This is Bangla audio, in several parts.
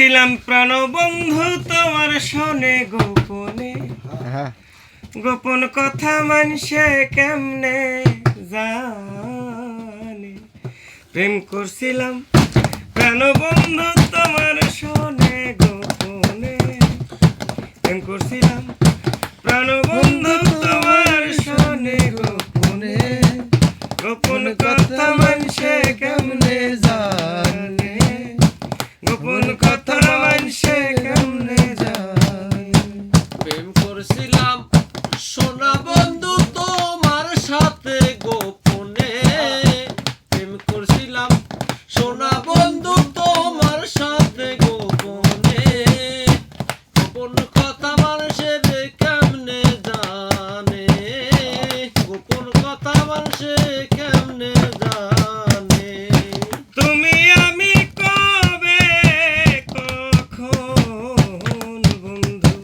করছিলাম প্রাণবন্ধু তোমার শোনে গোপনে, গোপন কথা মানুষে কেমনে জানে। প্রেম করছিলাম প্রাণবন্ধু তোমার শোনে গোপনে, প্রেম করছিলাম প্রাণবন্ধু তোমার শোনে গোপনে, গোপন কথা মানুষে কেমনে জানে, গোপন কথা মানুষে কেমনে জানে। প্রেম করছিলাম সোনা বন্ধু তোমার সাথে গোপনে, প্রেম করছিলাম সোনা বন্ধু তোমার সাথে গোপনে, গোপন কথা মানুষের কেমনে জানে, গোপন কথা মানুষের কেমনে জানে। তুমি আমি কবে কখন বন্ধু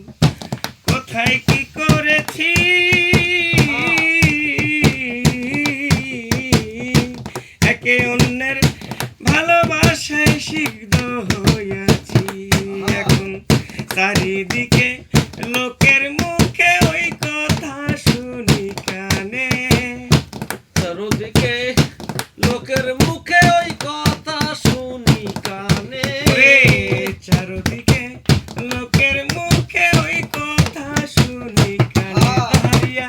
কোথায় কি করেছি, একে অন্যের ভালোবাসায় সিদ্ধ হইয়াছি। এখন চারিদিকে লোকের মুখে ওই কথা শুনি কানে, চারদিকে লোকের মুখে ওই কথা শুনি কানে, চারদিকে লোকের মুখে ওই কথা শুনি কানে। দাঁড়িয়া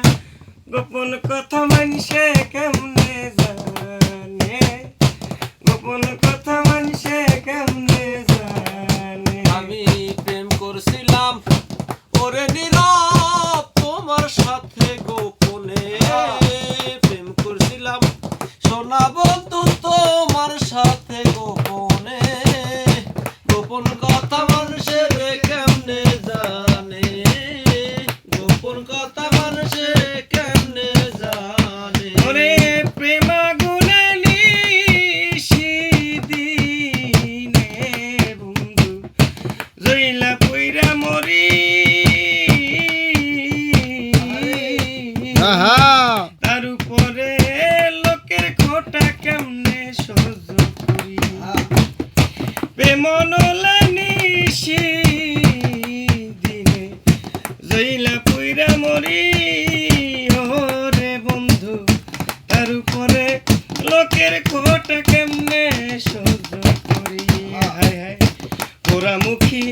গোপন কথা মানুষে কেমনে জানে, গোপন কথা মানুষে কেমনে জানে। আমি প্রেম করছিলাম ওরে নীরব তোমার সাথে গোপনে, প্রেম করছিলাম সোনা বন্ধু তোমার সাথে গোপনে, গোপন কথা মানুষের কেমনে জানে, গোপন কথা মানুষের কেমনে জানে। ওরে প্রেম আগুনে নিশিদিনে বন্ধু জইলা পইরা মরি, তার উপরে লোকের খোটা কেমনে সহ্য করি। প্রেম নলে নিশিদিনে জইলা পইরা মরি, ওরে বন্ধু তার উপরে লোকের খোটা কেমনে সহ্য করি। হায় হায় পোড়ামুখী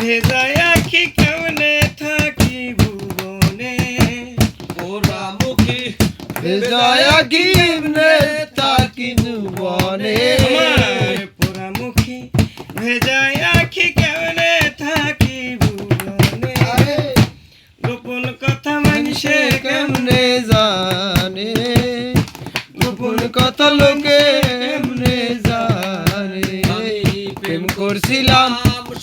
ভেজায় আখি কেমনে থাকি ভুবনে, পোড়ামুখী জয়া কিমনে তাকিনু বনে, আমার পোড়ামুখী ভেজায় আখি কেমনে থাকি ভুবনে, গোপন কথা মানুষে কেমনে কেমনে জানে, গোপন কথা লোকে কেমনে জানে। প্রেম করছিলাম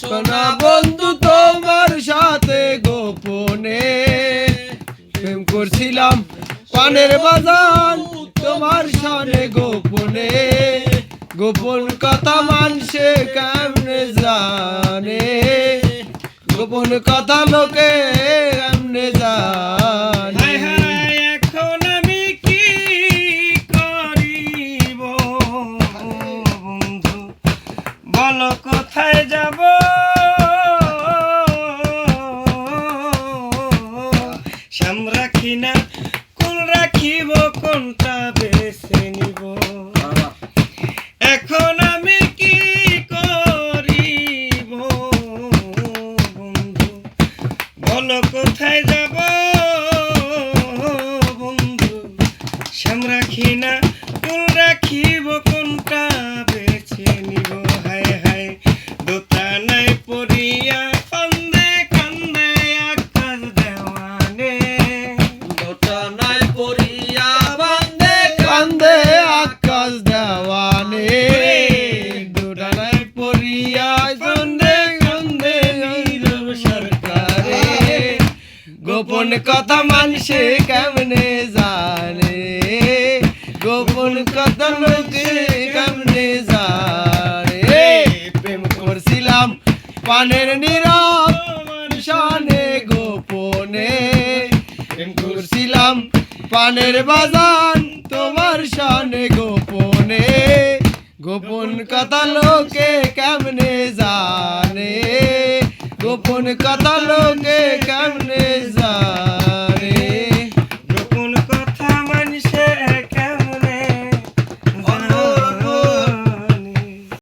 সোনা বন্ধু তোমার সাথে গোপনে, প্রেম করছিলাম পানের বাজান তোমার সামনে গোপনে, গোপন কথা মানুষে কেমনে জানে, গোপন কথা লোকে কেমনে জানে। হায় হায় এখন আমি কি করিব বন্ধু বলো কোথায় যাব, শ্যাম রাখি না কুল রাখিব কোনটা বেছে নিব। এখন আমি কি করিব বন্ধু বলো কোথায় যাব, বন্ধু শ্যাম রাখি না কুল রাখিব কোনটা বেছে নিব। হায় হায় দোতানায় পড়িয়া কান্দে কান্দে আকাশ দেওয়ানে, দোটানায় পড়িয়া বান্দে কান্দে আকাশ দেওয়ানে, দুটানায় পড়িয়া কান্দে কান্দে নীরব সরকারে, গোপন কথা মানুষে কেমনে জানে, গোপন কথা লোকে কেমনে জানে। প্রেম করছিলাম পানের নীরব শানে গোপনে, প্রেম করছিলাম পানের বাজান তোমার শানে গোপনে, গোপন কথা লোকে কেমনে জানে গোপন কথা লোকে কেমনে জানে